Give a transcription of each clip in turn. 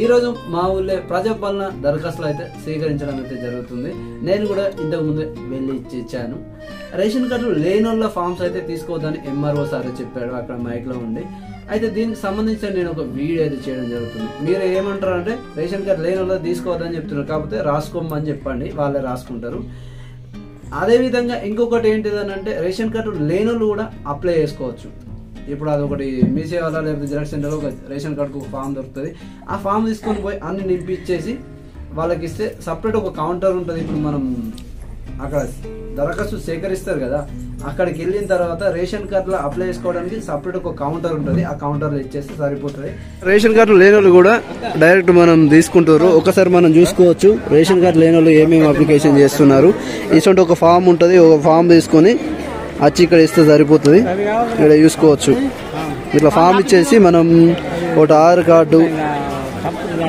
ఈ రోజు మా ఊళ్ళో ప్రజాపాలన దరఖాస్తులు అయితే స్వీకరించడం అయితే జరుగుతుంది. నేను కూడా ఇంతకు ముందు వెళ్ళి ఇచ్చాను. రేషన్ కార్డు లేని వాళ్ళ ఫామ్స్ అయితే తీసుకోవద్దని ఎంఆర్ఓ సార్ చెప్పాడు అక్కడ మైక్ లో ఉండి. అయితే దీనికి సంబంధించి నేను ఒక వీడియో అయితే చేయడం జరుగుతుంది. మీరు ఏమంటారు అంటే రేషన్ కార్డు లేని వాళ్ళు తీసుకోవద్దని చెప్తున్నారు, కాకపోతే రాసుకోమని చెప్పండి, వాళ్ళే రాసుకుంటారు. అదే విధంగా ఇంకొకటి ఏంటిదని అంటే రేషన్ కార్డు లేని వాళ్ళు కూడా అప్లై చేసుకోవచ్చు. ఇప్పుడు అదొకటి మీ సేవలో లేకపోతే జిరాక్స్ సెంటర్లో ఒక రేషన్ కార్డుకు ఒక ఫామ్ దొరుకుతుంది. ఆ ఫామ్ తీసుకొని పోయి అన్ని నింపించేసి వాళ్ళకి ఇస్తే సపరేట్ ఒక కౌంటర్ ఉంటుంది. ఇప్పుడు మనం అక్కడ దరఖాస్తు సేకరిస్తారు కదా, అక్కడికి వెళ్ళిన తర్వాత రేషన్ కార్డులో అప్లై చేసుకోవడానికి సపరేట్ ఒక కౌంటర్ ఉంటుంది. ఆ కౌంటర్లో ఇచ్చేస్తే సరిపోతుంది. రేషన్ కార్డు లేని వాళ్ళు కూడా డైరెక్ట్ మనం తీసుకుంటారు. ఒకసారి మనం చూసుకోవచ్చు రేషన్ కార్డు లేని వాళ్ళు ఏమేమి అప్లికేషన్ చేస్తున్నారు. ఇటువంటి ఒక ఫామ్ ఉంటుంది. ఒక ఫామ్ తీసుకొని వచ్చి ఇక్కడ ఇస్తే సరిపోతుంది. ఇక్కడ చూసుకోవచ్చు. ఇట్లా ఫామ్ ఇచ్చేసి మనం ఒకటి ఆధార్ కార్డు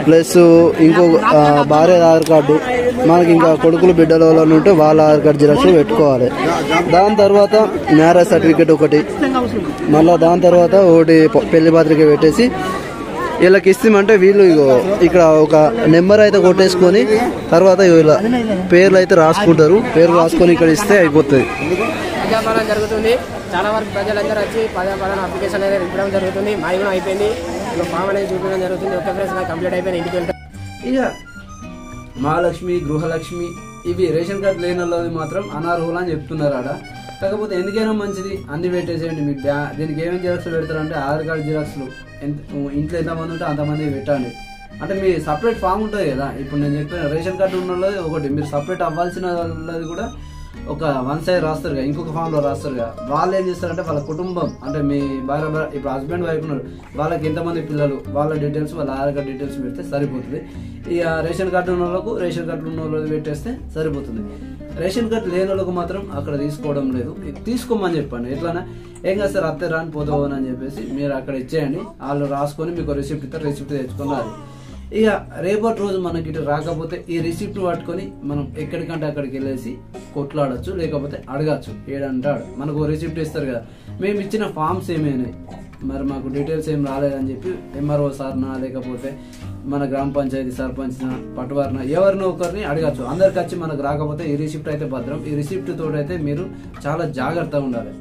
ప్లస్ ఇంకో భార్య ఆధార్ కార్డు, మనకి ఇంకా కొడుకులు బిడ్డలు ఉంటే వాళ్ళ ఆధార్ కార్డు జిరాక్స్ పెట్టుకోవాలి. దాని తర్వాత మ్యారేజ్ సర్టిఫికేట్ ఒకటి, మళ్ళీ దాని తర్వాత ఒకటి పెళ్లి పత్రిక పెట్టేసి వీళ్ళకి ఇస్తామంటే వీళ్ళు ఇక్కడ ఒక నెంబర్ అయితే కొట్టేసుకొని తర్వాత వీళ్ళ పేర్లు అయితే రాసుకుంటారు. పేర్లు రాసుకొని ఇక్కడ ఇస్తే అయిపోతుంది. ప్రజాపాలన జరుగుతుంది. చాలా వరకు ప్రజలందరూ వచ్చి ప్రజాపాలన అప్లికేషన్ అనేది ఇవ్వడం జరుగుతుంది. మాది కూడా అయిపోయింది. ఫామ్ అనేది చూపించడం జరుగుతుంది. ఒకే ప్లేస్ కంప్లీట్ అయిపోయింది. ఇంటికి వెళ్తాం. ఇక మహాలక్ష్మి, గృహలక్ష్మి ఇవి రేషన్ కార్డు లేని వాళ్ళది మాత్రం అనర్హులు అని చెప్తున్నారు ఆడ. కాకపోతే ఎందుకైనా మంచిది అన్ని పెట్టేసేయండి. మీ దీనికి ఏమేమి జిరాక్స్లు పెడతారంటే ఆధార్ కార్డు జిరాక్స్లు ఇంట్లో ఎంతమంది ఉంటే అంతమంది పెట్టండి. అంటే మీ సపరేట్ ఫామ్ ఉంటుంది కదా. ఇప్పుడు నేను చెప్పిన రేషన్ కార్డు ఉన్న వాళ్ళది ఒకటి, మీరు సపరేట్ అవ్వాల్సిన వాళ్ళది కూడా ఒక వన్ సైడ్ రాస్తారు కదా, ఇంకొక ఫామ్ లో రాస్తారు కదా. వాళ్ళు ఏం చేస్తారంటే వాళ్ళ కుటుంబం అంటే మీ భార్య ఇప్పుడు హస్బెండ్ వైఫ్ ఉన్నారు, వాళ్ళకి ఎంతమంది పిల్లలు, వాళ్ళ డీటెయిల్స్, వాళ్ళ ఆధార్ కార్డు డీటెయిల్స్ పెడితే సరిపోతుంది. ఇక రేషన్ కార్డు ఉన్న వాళ్ళకు రేషన్ కార్డు ఉన్న వాళ్ళు పెట్టేస్తే సరిపోతుంది. రేషన్ కార్డు లేని వాళ్ళకు మాత్రం అక్కడ తీసుకోవడం లేదు. తీసుకోమని చెప్పండి. ఎట్లానా ఏం కాదు సార్ అత్తే రాని పోతావని అని చెప్పేసి మీరు అక్కడ ఇచ్చేయండి. వాళ్ళు రాసుకొని మీకు రిసిప్ట్ ఇస్తారు. రిసిప్ట్ తెచ్చుకొని రాదు. ఇక రేపటి రోజు మనకి ఇటు రాకపోతే ఈ రిసిప్ట్ పట్టుకొని మనం ఎక్కడికంటే అక్కడికి వెళ్ళేసి కొట్లాడచ్చు, లేకపోతే అడగచ్చు. ఏడంటాడు మనకు రిసిప్ట్ ఇస్తారు కదా, మేము ఇచ్చిన ఫామ్స్ ఏమైనాయి, మరి మాకు డీటెయిల్స్ ఏం రాలేదని చెప్పి ఎంఆర్ఓ సార్నా లేకపోతే మన గ్రామ పంచాయతీ సర్పంచ్ పట్టువారిన ఎవరినో ఒకరిని అడగచ్చు. అందరికి వచ్చి మనకు రాకపోతే ఈ రిసిప్ట్ అయితే భద్రం. ఈ రిసిప్ట్ తోటైతే మీరు చాలా జాగ్రత్తగా ఉండాలి.